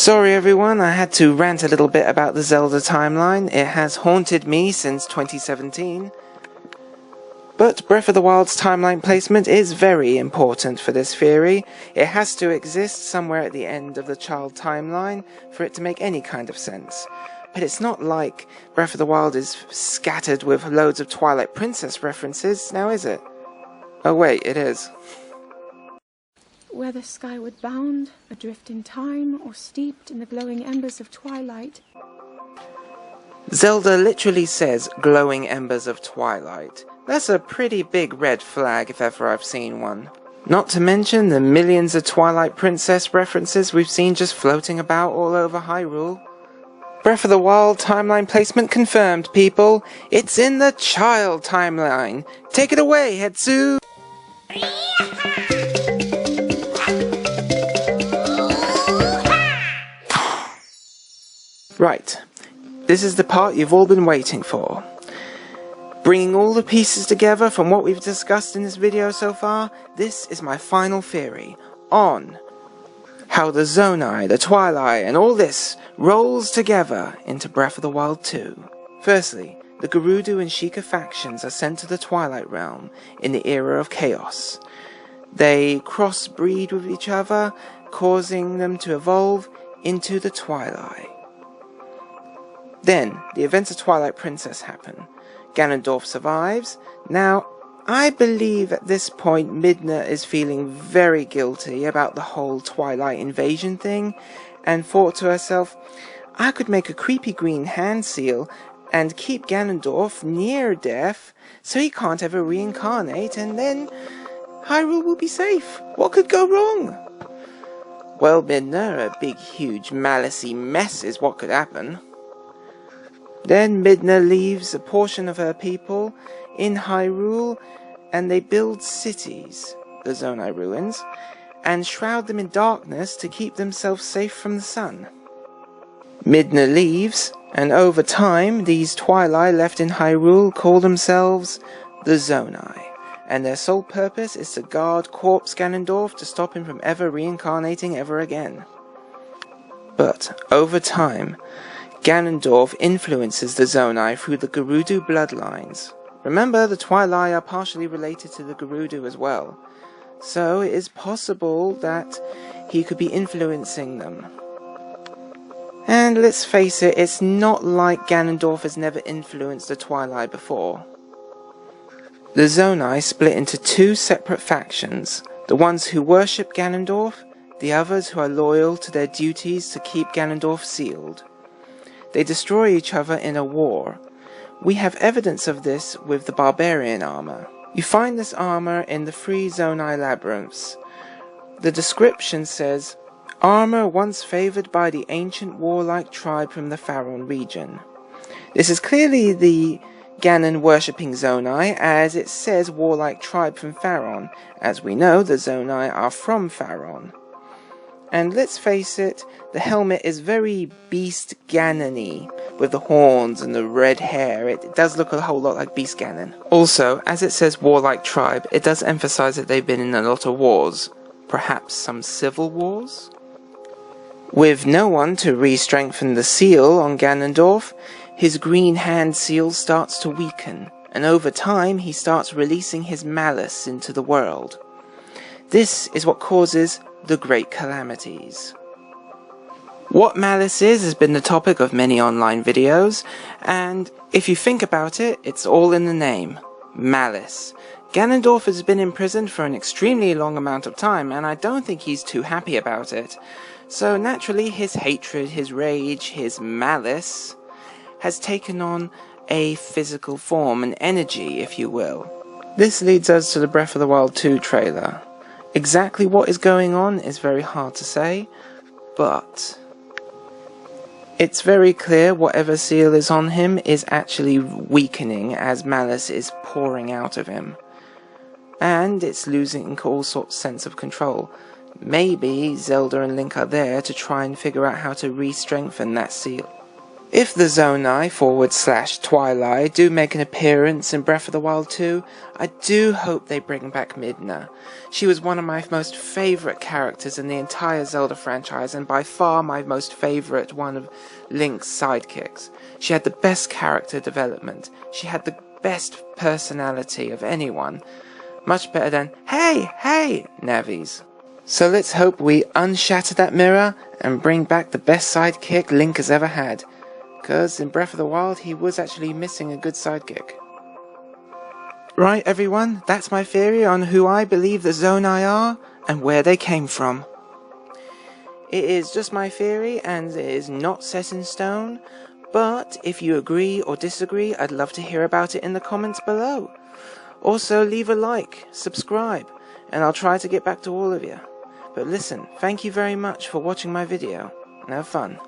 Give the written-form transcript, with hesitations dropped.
Sorry everyone, I had to rant a little bit about the Zelda timeline. It has haunted me since 2017. But Breath of the Wild's timeline placement is very important for this theory. It has to exist somewhere at the end of the child timeline for it to make any kind of sense. But it's not like Breath of the Wild is scattered with loads of Twilight Princess references, now is it? Oh wait, it is. Whether skyward bound, adrift in time, or steeped in the glowing embers of twilight. Zelda literally says glowing embers of twilight. That's a pretty big red flag if ever I've seen one. Not to mention the millions of Twilight Princess references we've seen just floating about all over Hyrule. Breath of the Wild timeline placement confirmed, people. It's in the child timeline. Take it away, Hetsu! Right, this is the part you've all been waiting for. Bringing all the pieces together from what we've discussed in this video so far, this is my final theory on how the Zonai, the Twilight, and all this rolls together into Breath of the Wild 2. Firstly, the Gerudo and Sheikah factions are sent to the Twilight Realm in the era of Chaos. They crossbreed with each other, causing them to evolve into the Twilight. Then, the events of Twilight Princess happen. Ganondorf survives. Now, I believe at this point Midna is feeling very guilty about the whole Twilight invasion thing, and thought to herself, I could make a creepy green hand seal and keep Ganondorf near death so he can't ever reincarnate, and then Hyrule will be safe. What could go wrong? Well, Midna, a big huge malicey mess is what could happen. Then Midna leaves a portion of her people in Hyrule, and they build cities, the Zonai ruins, and shroud them in darkness to keep themselves safe from the sun. Midna leaves, and over time these Twilight left in Hyrule call themselves the Zonai, and their sole purpose is to guard corpse Ganondorf to stop him from ever reincarnating ever again. But over time, Ganondorf influences the Zonai through the Gerudo bloodlines. Remember, the Twilight are partially related to the Gerudo as well, so it is possible that he could be influencing them. And let's face it, it's not like Ganondorf has never influenced the Twilight before. The Zonai split into two separate factions, the ones who worship Ganondorf, the others who are loyal to their duties to keep Ganondorf sealed. They destroy each other in a war. We have evidence of this with the barbarian armor. You find this armor in the 3 Zonai labyrinths. The description says, armor once favored by the ancient warlike tribe from the Faron region. This is clearly the Ganon worshipping Zonai, as it says warlike tribe from Faron. As we know, the Zonai are from Faron. And let's face it, the helmet is very Beast Ganon-y, with the horns and the red hair. It does look a whole lot like Beast Ganon. Also, as it says warlike tribe, it does emphasize that they've been in a lot of wars. Perhaps some civil wars? With no one to re-strengthen the seal on Ganondorf, his green hand seal starts to weaken, and over time he starts releasing his malice into the world. This is what causes the Great Calamities. What malice is has been the topic of many online videos, and if you think about it, it's all in the name. Malice. Ganondorf has been imprisoned for an extremely long amount of time, and I don't think he's too happy about it. So naturally his hatred, his rage, his malice has taken on a physical form, an energy, if you will. This leads us to the Breath of the Wild 2 trailer. Exactly what is going on is very hard to say, but it's very clear whatever seal is on him is actually weakening as malice is pouring out of him. And it's losing all sorts of sense of control. Maybe Zelda and Link are there to try and figure out how to re-strengthen that seal. If the Zonai / Twilight do make an appearance in Breath of the Wild 2, I do hope they bring back Midna. She was one of my most favourite characters in the entire Zelda franchise, and by far my most favourite one of Link's sidekicks. She had the best character development. She had the best personality of anyone. Much better than, hey, Navi's. So let's hope we unshatter that mirror and bring back the best sidekick Link has ever had. Because in Breath of the Wild, he was actually missing a good sidekick. Right, everyone, that's my theory on who I believe the Zonai are and where they came from. It is just my theory and it is not set in stone, but if you agree or disagree, I'd love to hear about it in the comments below. Also, leave a like, subscribe, and I'll try to get back to all of you. But listen, thank you very much for watching my video, and have fun.